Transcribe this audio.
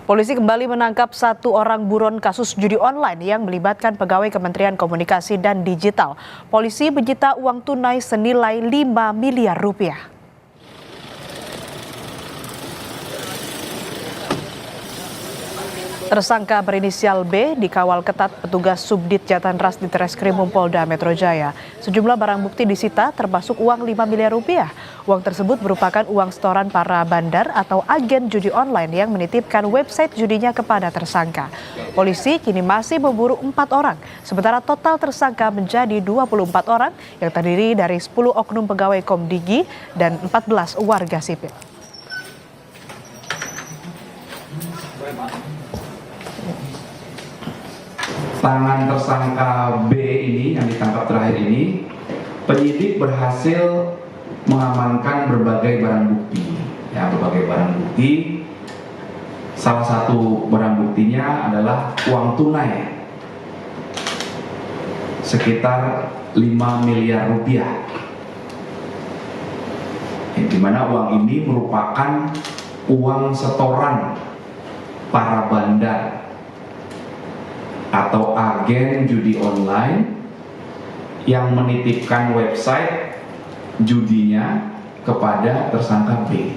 Polisi kembali menangkap satu orang buron kasus judi online yang melibatkan pegawai Kementerian Komunikasi dan Digital. Polisi menyita uang tunai senilai 5 miliar rupiah. Tersangka berinisial B dikawal ketat petugas Subdit Jatanras di Treskrimum Polda Metro Jaya. Sejumlah barang bukti disita termasuk uang 5 miliar rupiah. Uang tersebut merupakan uang setoran para bandar atau agen judi online yang menitipkan website judinya kepada tersangka. Polisi kini masih memburu 4 orang, sementara total tersangka menjadi 24 orang yang terdiri dari 10 oknum pegawai Komdigi dan 14 warga sipil. Tangan tersangka B ini yang ditangkap terakhir ini, penyidik berhasil mengamankan berbagai barang bukti. Berbagai barang bukti. Salah satu barang buktinya adalah uang tunai sekitar 5 miliar rupiah. Di mana uang ini merupakan uang setoran para bandar atau agen judi online yang menitipkan website judinya kepada tersangka B.